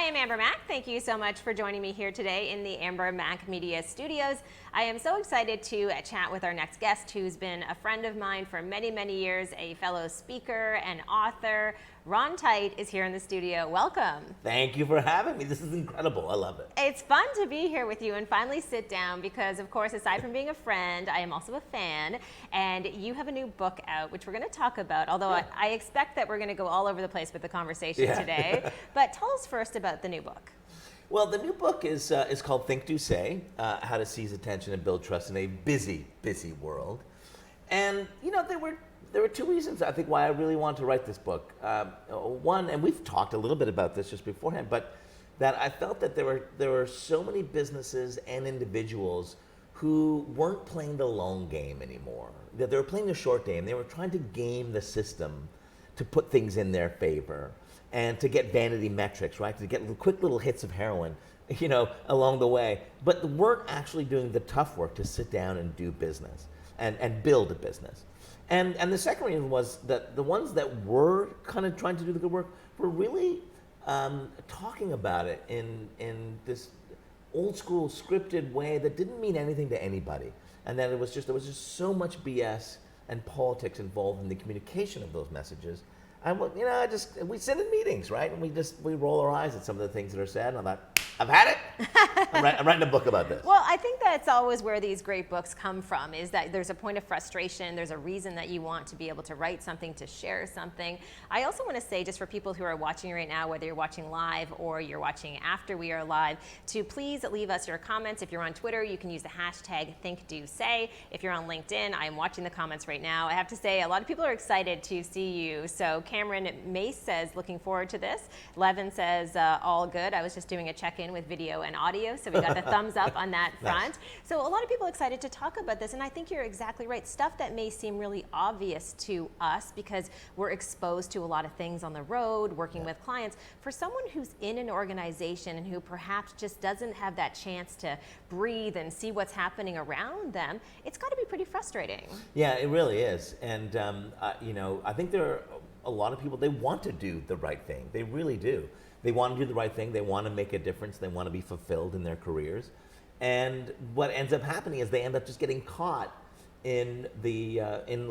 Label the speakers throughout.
Speaker 1: am Amber Mack. Thank you so much for joining me here today in the Amber Mack Media Studios. I am so excited to chat with our next guest, who's been a friend of mine for many, many years, a fellow speaker and author. Ron Tite is here in the studio. Welcome.
Speaker 2: Thank you for having me. This is incredible. I love it.
Speaker 1: It's fun to be here with you and finally sit down because, of course, aside from being a friend, I am also a fan. And you have a new book out, which we're going to talk about, although I expect that we're going to go all over the place with the conversation today. But tell us first about the new book.
Speaker 2: Well, the new book is called Think, Do, Say, How to Seize Attention and Build Trust in a Busy, Busy World. And, you know, there were two reasons, I think, why I really wanted to write this book. One, and we've talked a little bit about this just beforehand, but that I felt that there were so many businesses and individuals who weren't playing the long game anymore. That they were playing the short game. They were trying to game the system to put things in their favor and to get vanity metrics, right? To get quick little hits of heroin, you know, along the way. But weren't actually doing the tough work to sit down and do business and build a business. And the second reason was that the ones that were kind of trying to do the good work were really talking about it in this old school scripted way that didn't mean anything to anybody. And that there was just so much BS and politics involved in the communication of those messages. And we sit in meetings, right? And we roll our eyes at some of the things that are said. And I thought, I've had it. I'm writing a book about this.
Speaker 1: Well, I think that's always where these great books come from, is that there's a point of frustration. There's a reason that you want to be able to write something, to share something. I also want to say, just for people who are watching right now, whether you're watching live or you're watching after we are live, to please leave us your comments. If you're on Twitter, you can use the hashtag ThinkDoSay. If you're on LinkedIn, I'm watching the comments right now. I have to say, a lot of people are excited to see you. So Cameron Mace says, looking forward to this. Levin says, all good. I was just doing a check-in with video and audio, so we got the thumbs up on that front. Nice. So a lot of people are excited to talk about this, and I think you're exactly right. Stuff that may seem really obvious to us because we're exposed to a lot of things on the road, working with clients. For someone who's in an organization and who perhaps just doesn't have that chance to breathe and see what's happening around them, it's got to be pretty frustrating.
Speaker 2: Yeah, it really is. And I think there are a lot of people, they want to do the right thing. They really do. They want to do the right thing. They want to make a difference. They want to be fulfilled in their careers. And what ends up happening is they end up just getting caught in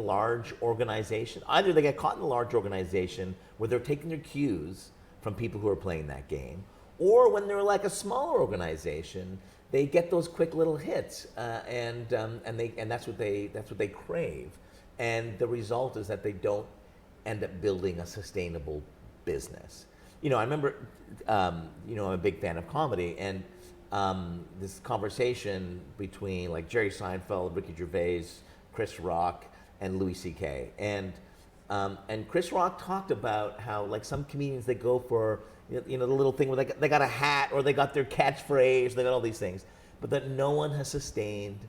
Speaker 2: large organization. Either they get caught in a large organization where they're taking their cues from people who are playing that game, or when they're like a smaller organization, they get those quick little hits, and that's what they crave. And the result is that they don't end up building a sustainable business. You know, I remember, I'm a big fan of comedy, and this conversation between like Jerry Seinfeld, Ricky Gervais, Chris Rock, and Louis C.K. And Chris Rock talked about how like some comedians, they go for the little thing where they got a hat or they got their catchphrase, they got all these things, but that no one has sustained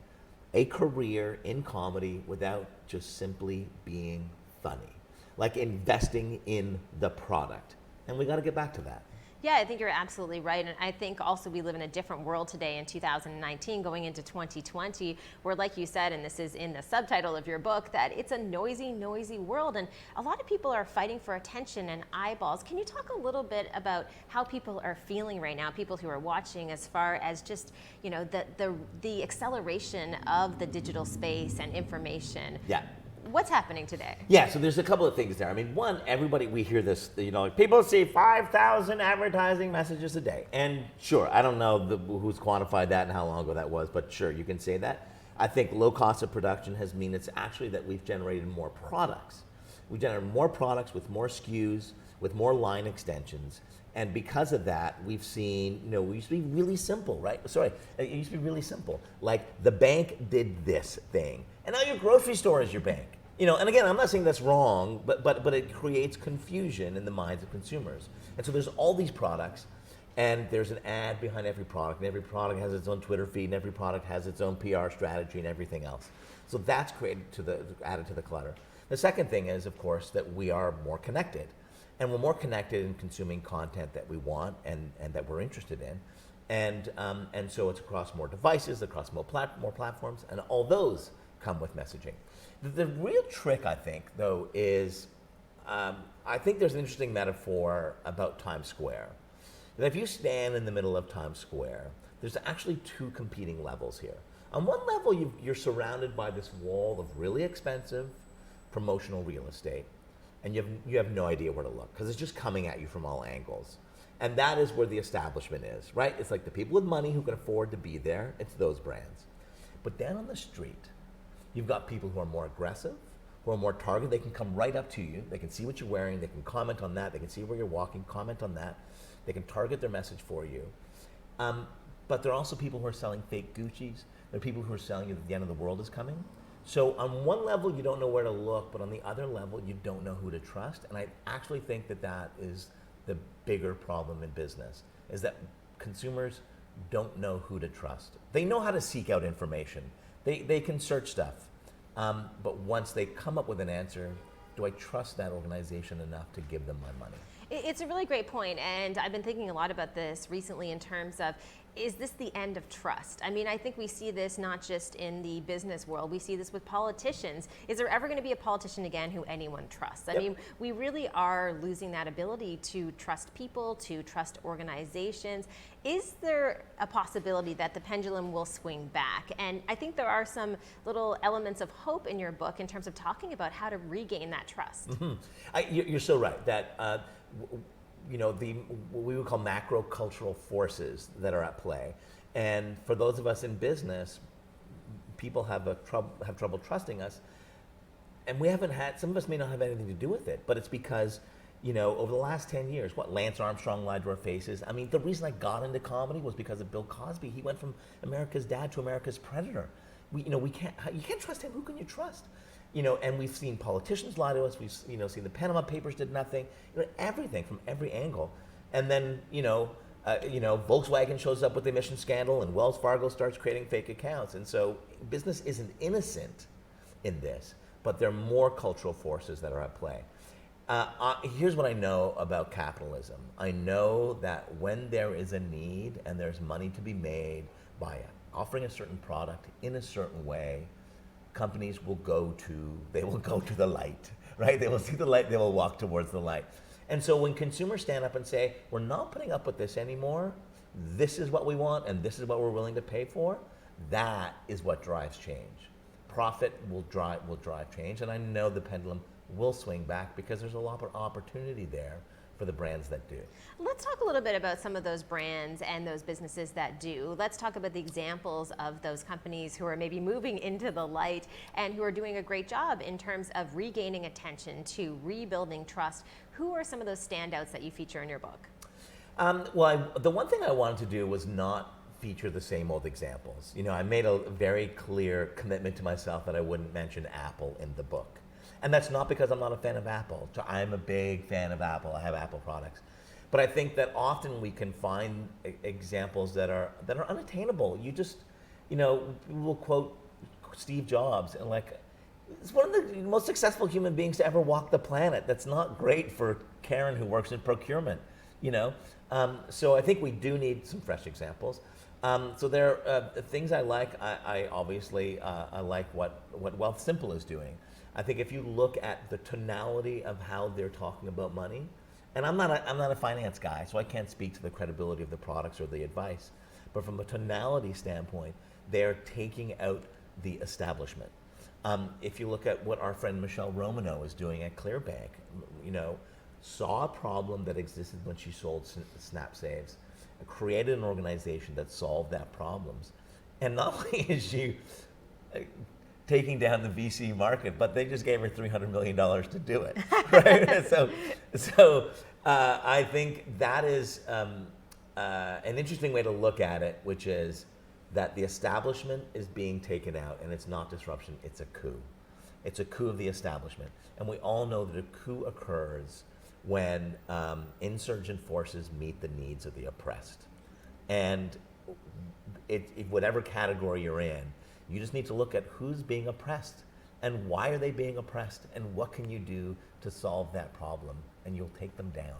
Speaker 2: a career in comedy without just simply being funny, like investing in the product. And we got to get back to that.
Speaker 1: Yeah, I think you're absolutely right. And I think also we live in a different world today in 2019 going into 2020 where, like you said, and this is in the subtitle of your book, that it's a noisy, noisy world. And a lot of people are fighting for attention and eyeballs. Can you talk a little bit about how people are feeling right now, people who are watching, as far as just, the acceleration of the digital space and information?
Speaker 2: Yeah.
Speaker 1: What's happening today?
Speaker 2: Yeah, so there's a couple of things there. I mean, one, we hear this, people see 5,000 advertising messages a day. And sure, I don't know who's quantified that and how long ago that was, but sure, you can say that. I think low cost of production has meant it's actually that we've generated more products. We've generated more products with more SKUs, with more line extensions. And because of that, we've seen, we used to be really simple, right? It used to be really simple. Like the bank did this thing. And now your grocery store is your bank. And again, I'm not saying that's wrong, but it creates confusion in the minds of consumers. And so there's all these products, and there's an ad behind every product, and every product has its own Twitter feed, and every product has its own PR strategy and everything else. So that's added to the clutter. The second thing is, of course, that we are more connected. And we're more connected in consuming content that we want and that we're interested in. And so it's across more devices, across more platforms, and all those come with messaging. The real trick, I think, though, is I think there's an interesting metaphor about Times Square. that if you stand in the middle of Times Square, there's actually two competing levels here. On one level, you're surrounded by this wall of really expensive promotional real estate, and you have no idea where to look because it's just coming at you from all angles. And that is where the establishment is, right? It's like the people with money who can afford to be there. It's those brands. But down on the street, you've got people who are more aggressive, who are more targeted. They can come right up to you. They can see what you're wearing. They can comment on that. They can see where you're walking, comment on that. They can target their message for you. But there are also people who are selling fake Gucci's. There are people who are selling you that the end of the world is coming. So on one level, you don't know where to look, but on the other level, you don't know who to trust. And I actually think that that is the bigger problem in business, is that consumers don't know who to trust. They know how to seek out information. They can search stuff. But once they come up with an answer, do I trust that organization enough to give them my money?
Speaker 1: It's a really great point, and I've been thinking a lot about this recently in terms of, is this the end of trust? I mean, I think we see this not just in the business world, we see this with politicians. Is there ever going to be a politician again who anyone trusts? I mean, we really are losing that ability to trust people, to trust organizations. Is there a possibility that the pendulum will swing back? And I think there are some little elements of hope in your book in terms of talking about how to regain that trust.
Speaker 2: You're so right that what we would call macro cultural forces that are at play, and for those of us in business, people have trouble trusting us, and we haven't had. Some of us may not have anything to do with it, but it's because over the last 10 years, Lance Armstrong lied to our faces. I mean, the reason I got into comedy was because of Bill Cosby. He went from America's Dad to America's Predator. You can't trust him. Who can you trust? And we've seen politicians lie to us. We've seen the Panama Papers did nothing. Everything from every angle. And then Volkswagen shows up with the emission scandal, and Wells Fargo starts creating fake accounts. And so business isn't innocent in this, but there are more cultural forces that are at play. Here's what I know about capitalism. I know that when there is a need and there's money to be made by offering a certain product in a certain way, companies will go to the light, right? They will see the light, they will walk towards the light. And so when consumers stand up and say, we're not putting up with this anymore, this is what we want and this is what we're willing to pay for, that is what drives change. Profit will drive change, and I know the pendulum will swing back because there's a lot of opportunity there for the brands that do.
Speaker 1: Let's talk a little bit about some of those brands and those businesses that do. Let's talk about the examples of those companies who are maybe moving into the light and who are doing a great job in terms of regaining attention, to rebuilding trust. Who are some of those standouts that you feature in your book?
Speaker 2: The one thing I wanted to do was not feature the same old examples. I made a very clear commitment to myself that I wouldn't mention Apple in the book. And that's not because I'm not a fan of Apple. I'm a big fan of Apple. I have Apple products. But I think that often we can find examples that are unattainable. You just, we'll quote Steve Jobs, and it's one of the most successful human beings to ever walk the planet. That's not great for Karen who works in procurement, So I think we do need some fresh examples. So there are things I like. I obviously like what Wealthsimple is doing. I think if you look at the tonality of how they're talking about money, and I'm not a finance guy, so I can't speak to the credibility of the products or the advice, but from a tonality standpoint, they're taking out the establishment. If you look at what our friend Michelle Romano is doing at Clearbank, saw a problem that existed when she sold Snap Saves, created an organization that solved that problems, and not only is she taking down the VC market, but they just gave her $300 million to do it, right? so I think that is an interesting way to look at it, which is that the establishment is being taken out, and it's not disruption, it's a coup. It's a coup of the establishment. And we all know that a coup occurs when insurgent forces meet the needs of the oppressed. And whatever category you're in, you just need to look at who's being oppressed and why are they being oppressed and what can you do to solve that problem, and you'll take them down.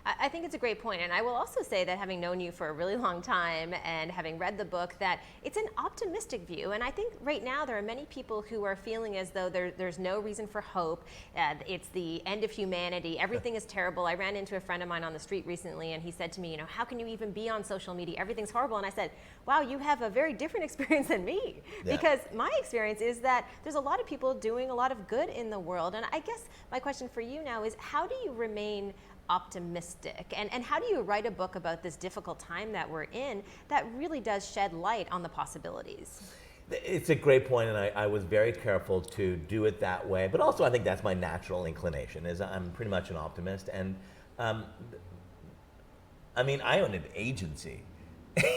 Speaker 1: I think it's a great point, and I will also say that having known you for a really long time and having read the book, that it's an optimistic view. And I think right now there are many people who are feeling as though there's no reason for hope. It's the end of humanity. Everything is terrible. I ran into a friend of mine on the street recently, and he said to me, how can you even be on social media? Everything's horrible. And I said, wow, you have a very different experience than me.
Speaker 2: Yeah.
Speaker 1: Because my experience is that there's a lot of people doing a lot of good in the world. And I guess my question for you now is, how do you remain optimistic, and how do you write a book about this difficult time that we're in that really does shed light on the possibilities?
Speaker 2: It's a great point, and I was very careful to do it that way, but also I think that's my natural inclination, is I'm pretty much an optimist. And I mean, I own an agency.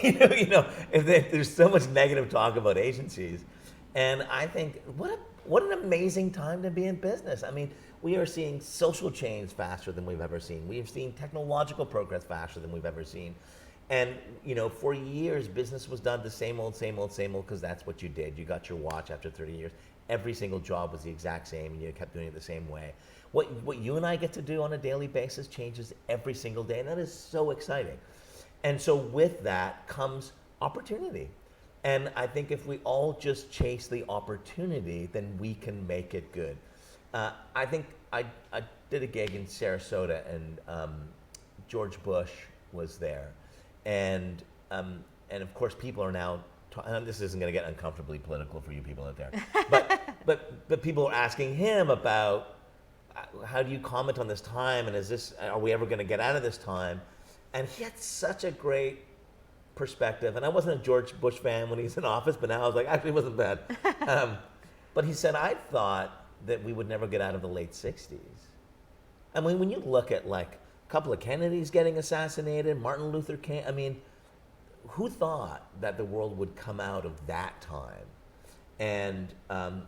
Speaker 2: There's so much negative talk about agencies, and I think what an amazing time to be in business. I mean, we are seeing social change faster than we've ever seen. We have seen technological progress faster than we've ever seen. And, for years, business was done the same old, because that's what you did. You got your watch after 30 years. Every single job was the exact same, and you kept doing it the same way. What you and I get to do on a daily basis changes every single day, and that is so exciting. And so with that comes opportunity. And I think if we all just chase the opportunity, then we can make it good. I think I did a gig in Sarasota, and George Bush was there, and of course people are now. And this isn't going to get uncomfortably political for you people out there, but people are asking him about how do you comment on this time, and are we ever going to get out of this time? And he had such a great perspective. And I wasn't a George Bush fan when he was in office, but now I was like, actually, it wasn't bad. But he said, I thought that we would never get out of the late 60s. I mean, when you look at like a couple of Kennedys getting assassinated, Martin Luther King, I mean, who thought that the world would come out of that time? And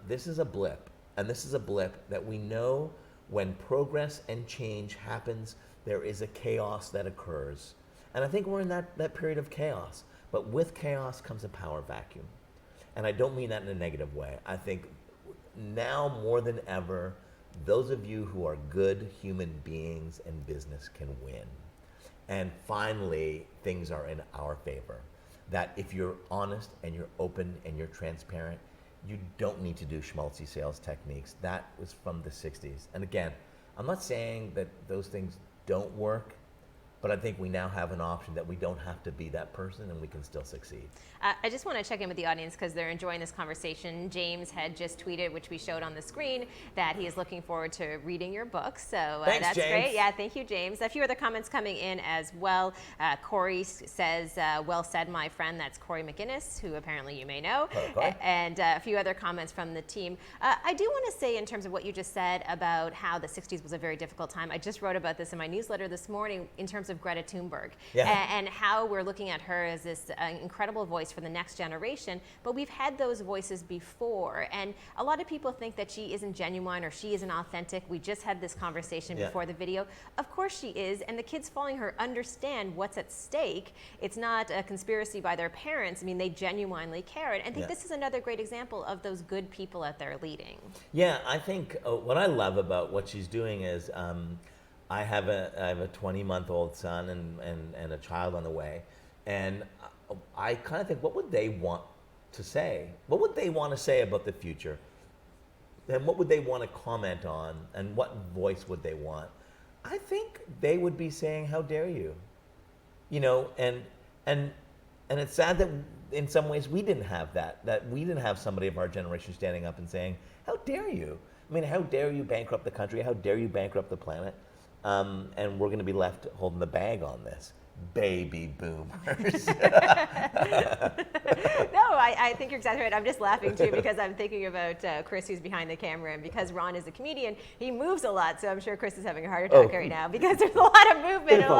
Speaker 2: this is a blip. And this is a blip that we know when progress and change happens, there is a chaos that occurs. And I think we're in that period of chaos. But with chaos comes a power vacuum. And I don't mean that in a negative way. I think now more than ever, those of you who are good human beings in business can win. And finally, things are in our favor. That if you're honest and you're open and you're transparent, you don't need to do schmaltzy sales techniques. That was from the 60s. And again, I'm not saying that those things don't work, but I think we now have an option that we don't have to be that person and we can still succeed.
Speaker 1: I just want to check in with the audience because they're enjoying this conversation. James had just tweeted, which we showed on the screen, that he is looking forward to reading your book. So
Speaker 2: Thanks,
Speaker 1: that's
Speaker 2: James.
Speaker 1: great. Yeah, thank you, James. A few other comments coming in as well. Corey says, well said, my friend. That's Corey McGinnis, who apparently you may know.
Speaker 2: Okay.
Speaker 1: And a few other comments from the team. I do want to say, in terms of what you just said about how the 60s was a very difficult time, I just wrote about this in my newsletter this morning in terms of Greta Thunberg, and how we're looking at her as this incredible voice for the next generation. But we've had those voices before, and a lot of people think that she isn't genuine or she isn't authentic. We just had this conversation before the video. Of course she is, and the kids following her understand what's at stake. It's not a conspiracy by their parents. I mean, they genuinely care, and I think this is another great example of those good people out there leading.
Speaker 2: Yeah, I think what I love about what she's doing is I have a 20-month-old son and a child on the way, and I kind of think, what would they want to say? What would they want to say about the future? And what would they want to comment on? And what voice would they want? I think they would be saying, "How dare you?" And it's sad that in some ways we didn't have that we didn't have somebody of our generation standing up and saying, "How dare you?" I mean, how dare you bankrupt the country? How dare you bankrupt the planet? And we're going to be left holding the bag on this. Baby boomers.
Speaker 1: No, I think you're exactly right. I'm just laughing too because I'm thinking about Chris, who's behind the camera, and because Ron is a comedian, he moves a lot. So I'm sure Chris is having a heart attack right now because there's a lot of movement, a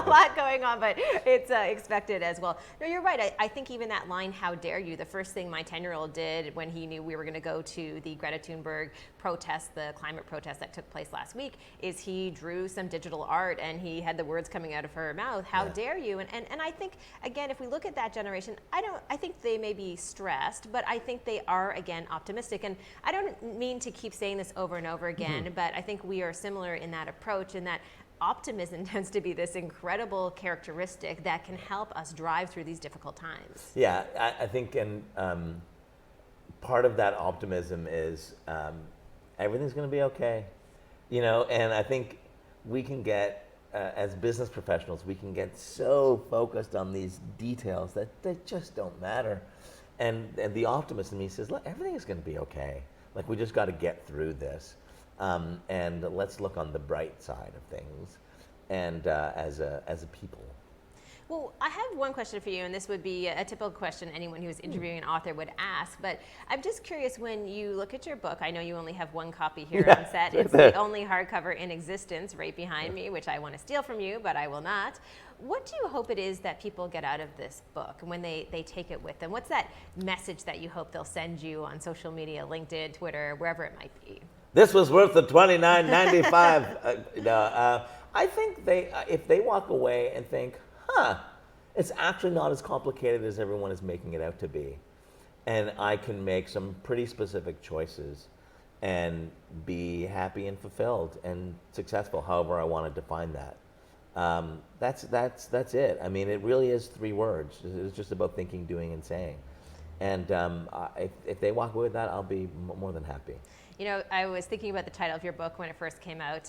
Speaker 1: lot going on, but it's expected as well. No, you're right. I think even that line, "How dare you?" The first thing my 10-year-old did when he knew we were going to go to the Greta Thunberg protest, the climate protest that took place last week, is he drew some digital art and he had the words coming out of her mouth, "How dare you?" And I think, again, if we look at that generation, I think they may be stressed, but I think they are, again, optimistic. And I don't mean to keep saying this over and over again, but I think we are similar in that approach, in that optimism tends to be this incredible characteristic that can help us drive through these difficult times.
Speaker 2: Yeah, I think, and part of that optimism is everything's going to be okay, and I think we can get, as business professionals, we can get so focused on these details that they just don't matter. And the optimist in me says, look, everything is going to be okay. Like, we just got to get through this. And let's look on the bright side of things, and as a people.
Speaker 1: Well, I have one question for you, and this would be a typical question anyone who's interviewing an author would ask, but I'm just curious, when you look at your book, I know you only have one copy here on set. It's the only hardcover in existence right behind me, which I want to steal from you, but I will not. What do you hope it is that people get out of this book when they take it with them? What's that message that you hope they'll send you on social media, LinkedIn, Twitter, wherever it might be?
Speaker 2: This was worth the $29.95. I think if they walk away and think, it's actually not as complicated as everyone is making it out to be, and I can make some pretty specific choices and be happy and fulfilled and successful, however I want to define that. That's it. I mean, it really is 3 words. It's just about thinking, doing, and saying. And if they walk away with that, I'll be more than happy.
Speaker 1: I was thinking about the title of your book when it first came out.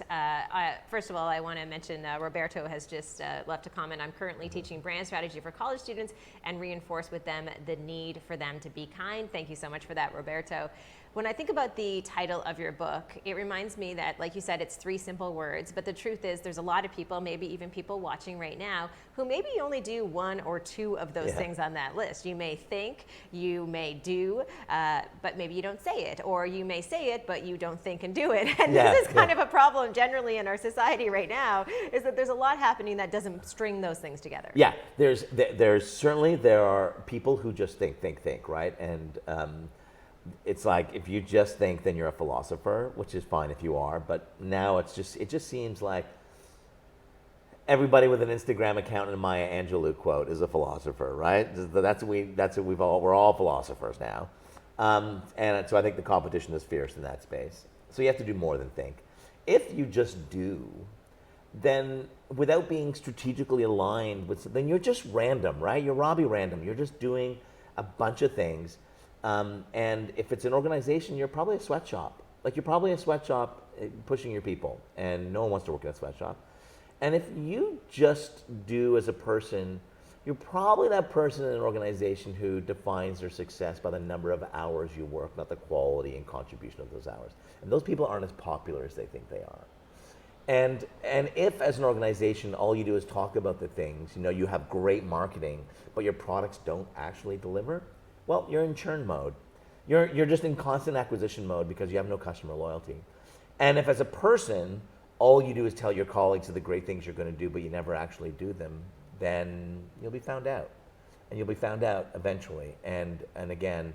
Speaker 1: First of all, I want to mention Roberto has just left a comment. I'm currently teaching brand strategy for college students and reinforce with them the need for them to be kind. Thank you so much for that, Roberto. When I think about the title of your book, it reminds me that, like you said, it's 3 simple words, but the truth is there's a lot of people, maybe even people watching right now, who maybe only do 1 or 2 of those things on that list. You may think, you may do, but maybe you don't say it, or you may say it, but you don't think and do it. And this is kind of a problem generally in our society right now, is that there's a lot happening that doesn't string those things together.
Speaker 2: Yeah, there's certainly, there are people who just think, right? And it's like, if you just think, then you're a philosopher, which is fine if you are, but now it just seems like everybody with an Instagram account and a Maya Angelou quote is a philosopher, right? We're all philosophers now. And so I think the competition is fierce in that space. So you have to do more than think. If you just do, then without being strategically aligned with, then you're just random, right? You're Robbie Random. You're just doing a bunch of things. And if it's an organization, you're probably a sweatshop. Like, you're probably a sweatshop pushing your people, and no one wants to work in a sweatshop. And if you just do as a person, you're probably that person in an organization who defines their success by the number of hours you work, not the quality and contribution of those hours. And those people aren't as popular as they think they are. And if, as an organization, all you do is talk about the things, you have great marketing, but your products don't actually deliver, well, you're in churn mode. You're just in constant acquisition mode because you have no customer loyalty. And if, as a person, all you do is tell your colleagues of the great things you're going to do, but you never actually do them, then you'll be found out. And you'll be found out eventually. And again,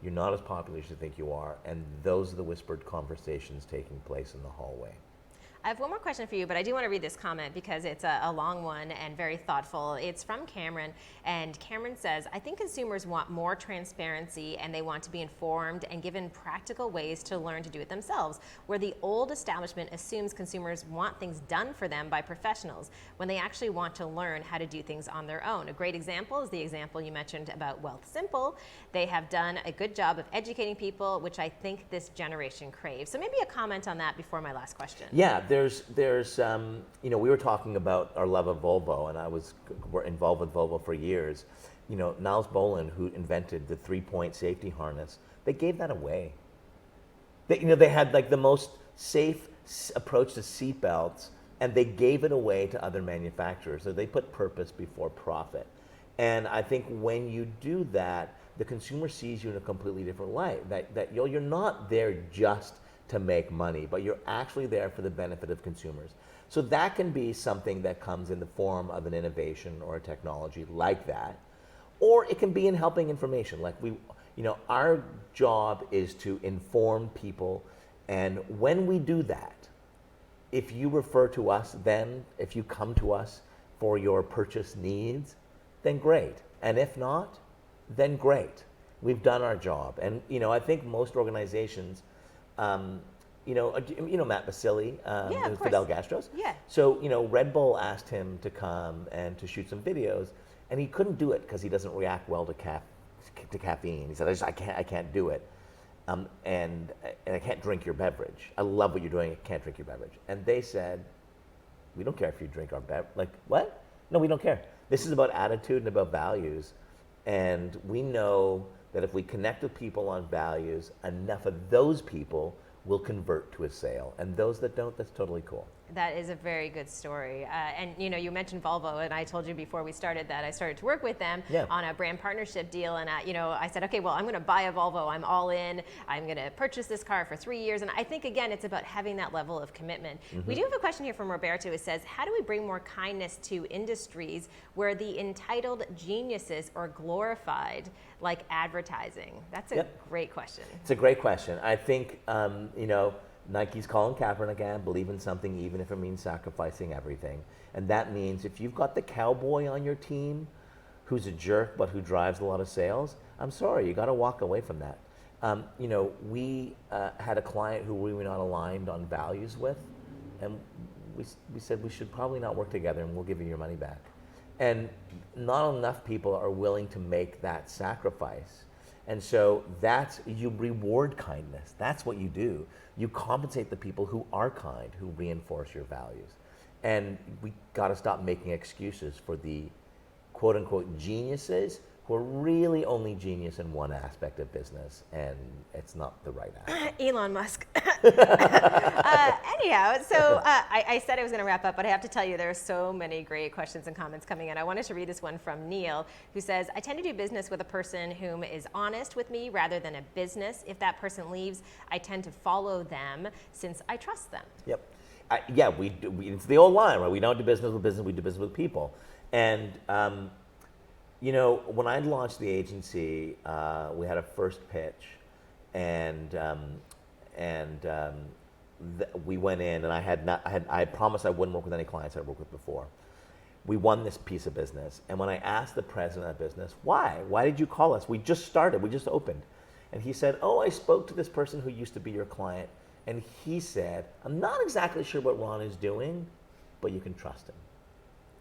Speaker 2: you're not as popular as you think you are. And those are the whispered conversations taking place in the hallway.
Speaker 1: I have one more question for you, but I do want to read this comment because it's a long one and very thoughtful. It's from Cameron, and Cameron says, I think consumers want more transparency and they want to be informed and given practical ways to learn to do it themselves, where the old establishment assumes consumers want things done for them by professionals when they actually want to learn how to do things on their own. A great example is the example you mentioned about Wealth Simple. They have done a good job of educating people, which I think this generation craves. So maybe a comment on that before my last question.
Speaker 2: Yeah, there's we were talking about our love of Volvo, and we're involved with Volvo for years. Niles Boland, who invented the 3-point safety harness, they gave that away. They had like the most safe approach to seatbelts, and they gave it away to other manufacturers. So they put purpose before profit. And I think when you do that, the consumer sees you in a completely different light. That you're not there just to make money, but you're actually there for the benefit of consumers. So that can be something that comes in the form of an innovation or a technology like that, or it can be in helping information. Like our job is to inform people, and when we do that, if you refer to us, then if you come to us for your purchase needs, then great. And if not, then great. We've done our job. And I think most organizations Matt Basili,
Speaker 1: Yeah, of
Speaker 2: Fidel
Speaker 1: course.
Speaker 2: Gastro's.
Speaker 1: Yeah.
Speaker 2: So Red Bull asked him to come and to shoot some videos, and he couldn't do it because he doesn't react well to caffeine. He said, I can't do it, and I can't drink your beverage. I love what you're doing. I can't drink your beverage. And they said, we don't care if you drink our beverage. Like, what? No, we don't care. This is about attitude and about values, and we know that if we connect with people on values, enough of those people will convert to a sale. And those that don't, that's totally cool.
Speaker 1: That is a very good story. And you mentioned Volvo, and I told you before we started that I started to work with them on a brand partnership deal. And I said, okay, well, I'm going to buy a Volvo. I'm all in. I'm going to purchase this car for 3 years. And I think, again, it's about having that level of commitment. We do have a question here from Roberto. It says, how do we bring more kindness to industries where the entitled geniuses are glorified, like advertising? That's a great question.
Speaker 2: It's a great question. I think, Nike's Colin Kaepernick, I believe in something even if it means sacrificing everything. And that means if you've got the cowboy on your team who's a jerk but who drives a lot of sales, I'm sorry, you got to walk away from that. We had a client who we were not aligned on values with, and we said we should probably not work together and we'll give you your money back. And not enough people are willing to make that sacrifice. And so you reward kindness. That's what you do. You compensate the people who are kind, who reinforce your values. And we got to stop making excuses for the quote unquote geniuses who are really only genius in one aspect of business, and it's not the right aspect.
Speaker 1: Elon Musk. Anyhow, so I said I was going to wrap up, but I have to tell you there are so many great questions and comments coming in. I wanted to read this one from Neil, who says, I tend to do business with a person whom is honest with me rather than a business. If that person leaves, I tend to follow them since I trust them.
Speaker 2: Yep. We do. It's the old line, right? We don't do business with business, we do business with people. And when I launched the agency, we had a first pitch, and we went in, and I promised I wouldn't work with any clients I'd worked with before. We won this piece of business, and when I asked the president of that business, why did you call us? We just started, we just opened, and he said, I spoke to this person who used to be your client, and he said, I'm not exactly sure what Ron is doing, but you can trust him.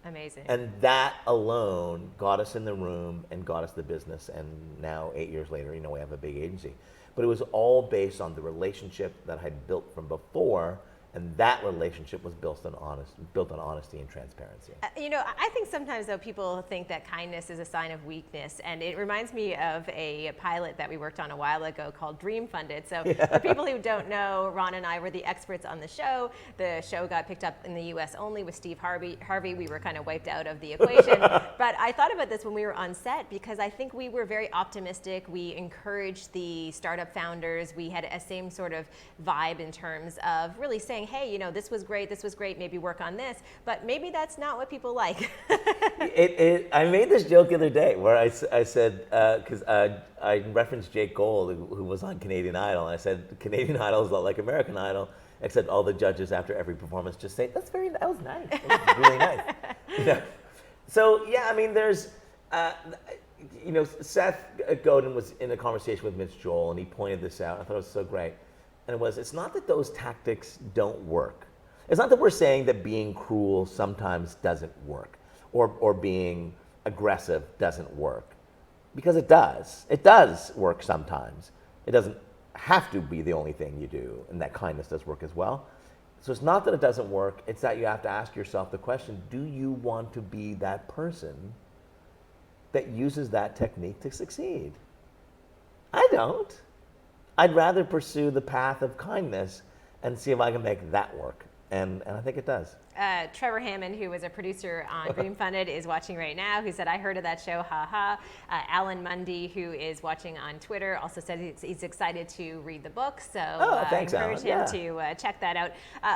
Speaker 1: Amazing.
Speaker 2: And that alone got us in the room and got us the business. And now 8 years later, we have a big agency. But it was all based on the relationship that I had built from before. And that relationship was built on honesty and transparency.
Speaker 1: I think sometimes, though, people think that kindness is a sign of weakness. And it reminds me of a pilot that we worked on a while ago called Dream Funded. So for people who don't know, Ron and I were the experts on the show. The show got picked up in the US only with Steve Harvey. We were kind of wiped out of the equation. But I thought about this when we were on set because I think we were very optimistic. We encouraged the startup founders. We had a same sort of vibe in terms of really saying, hey, this was great, maybe work on this, but maybe that's not what people like.
Speaker 2: I made this joke the other day where I said, because I referenced Jake Gold, who was on Canadian Idol, and I said, Canadian Idol is a lot like American Idol, except all the judges after every performance just say, that was nice, that was really nice. So, there's, Seth Godin was in a conversation with Mitch Joel, and he pointed this out. I thought it was so great. And it's not that those tactics don't work. It's not that we're saying that being cruel sometimes doesn't work, or being aggressive doesn't work, because it does. It does work sometimes. It doesn't have to be the only thing you do, and that kindness does work as well. So it's not that it doesn't work, it's that you have to ask yourself the question, do you want to be that person that uses that technique to succeed? I don't. I'd rather pursue the path of kindness and see if I can make that work. And I think it does.
Speaker 1: Trevor Hammond, who was a producer on Dream Funded, is watching right now, who said, I heard of that show, ha. Alan Mundy, who is watching on Twitter, also said he's excited to read the book. So
Speaker 2: thanks,
Speaker 1: encourage him
Speaker 2: Alan.
Speaker 1: to check that out.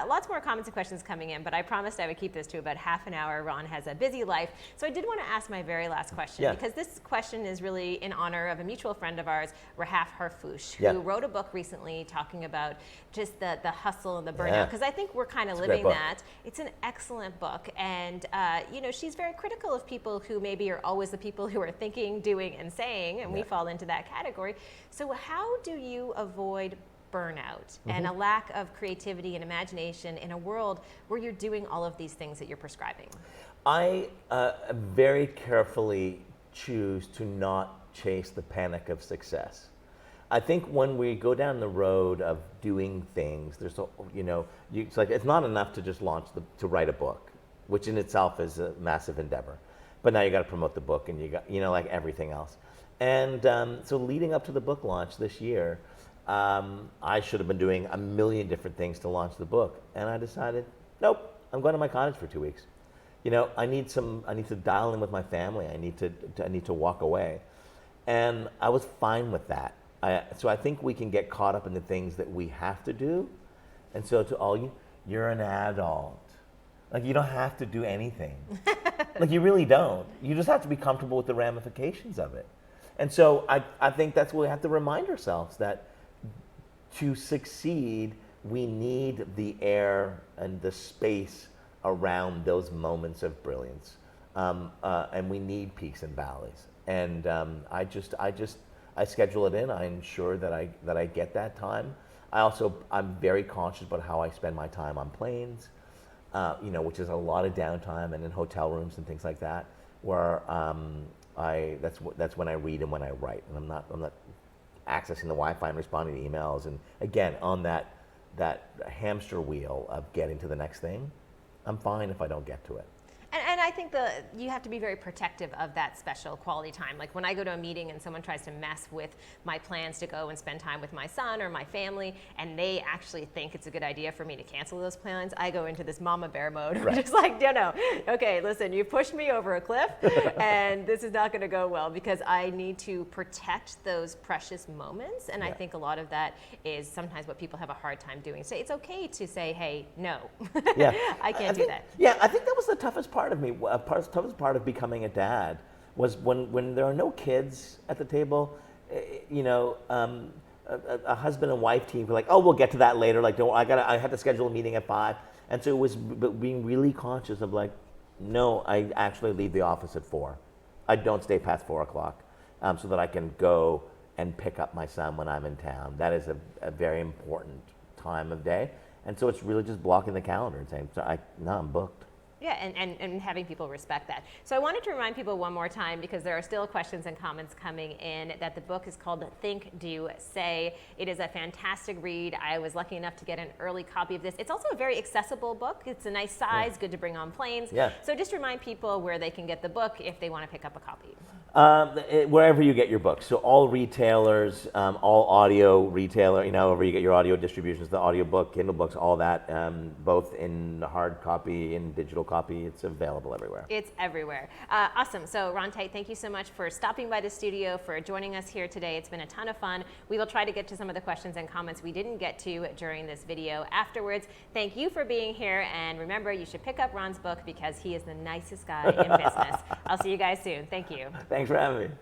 Speaker 1: Lots more comments and questions coming in, but I promised I would keep this to about half an hour. Ron has a busy life. So I did want to ask my very last question, because this question is really in honor of a mutual friend of ours, Rahaf Harfouche, who wrote a book recently talking about just the hustle and the burnout, because I think we're kind of living that. It's an excellent book, and she's very critical of people who maybe are always the people who are thinking, doing, and saying, and we fall into that category. So how do you avoid burnout and a lack of creativity and imagination in a world where you're doing all of these things that you're prescribing?
Speaker 2: I very carefully choose to not chase the panic of success. I think when we go down the road of doing things, there's it's like it's not enough to just to write a book, which in itself is a massive endeavor. But now you got to promote the book, and you got like everything else. And so leading up to the book launch this year, I should have been doing a million different things to launch the book, and I decided, nope, I'm going to my cottage for 2 weeks. I need to dial in with my family. I need to walk away, and I was fine with that. So I think we can get caught up in the things that we have to do, and so to all you, you're an adult. Like, you don't have to do anything. Like, you really don't. You just have to be comfortable with the ramifications of it. And so I think that's what we have to remind ourselves, that to succeed, we need the air and the space around those moments of brilliance. And we need peaks and valleys. And I schedule it in. I ensure that I get that time. I'm very conscious about how I spend my time on planes. Which is a lot of downtime, and in hotel rooms and things like that, where that's when I read and when I write, and I'm not accessing the Wi-Fi and responding to emails, and again on that hamster wheel of getting to the next thing. I'm fine if I don't get to it.
Speaker 1: And I think you have to be very protective of that special quality time. Like, when I go to a meeting and someone tries to mess with my plans to go and spend time with my son or my family, and they actually think it's a good idea for me to cancel those plans, I go into this mama bear mode.
Speaker 2: Right.
Speaker 1: I'm just like, no, okay, listen, you pushed me over a cliff, and this is not going to go well, because I need to protect those precious moments. And I think a lot of that is sometimes what people have a hard time doing. So it's okay to say, hey, no,
Speaker 2: Yeah.
Speaker 1: I can't do that.
Speaker 2: Yeah, I think that was the toughest part of me. Toughest part of becoming a dad was when there are no kids at the table. A husband and wife team were like, oh, we'll get to that later. Like, I had to schedule a meeting at 5, and so it was being really conscious of, like, no, I actually leave the office at 4. I don't stay past 4 o'clock, so that I can go and pick up my son when I'm in town. That is a very important time of day, and so it's really just blocking the calendar and saying, I'm booked.
Speaker 1: Yeah, and having people respect that. So I wanted to remind people one more time, because there are still questions and comments coming in, that the book is called Think, Do, Say. It is a fantastic read. I was lucky enough to get an early copy of this. It's also a very accessible book. It's a nice size, good to bring on planes.
Speaker 2: Yeah.
Speaker 1: So just remind people where they can get the book if they want to pick up a copy.
Speaker 2: Wherever you get your books. So all retailers, all audio retailer, wherever you get your audio distributions, the audiobook, Kindle books, all that, both in hard copy and digital copy, it's available everywhere.
Speaker 1: It's everywhere. Awesome. So Ron Tite, thank you so much for stopping by the studio, for joining us here today. It's been a ton of fun. We will try to get to some of the questions and comments we didn't get to during this video afterwards. Thank you for being here, and remember, you should pick up Ron's book because he is the nicest guy in business. I'll see you guys soon. Thank you.
Speaker 2: Thanks for having me.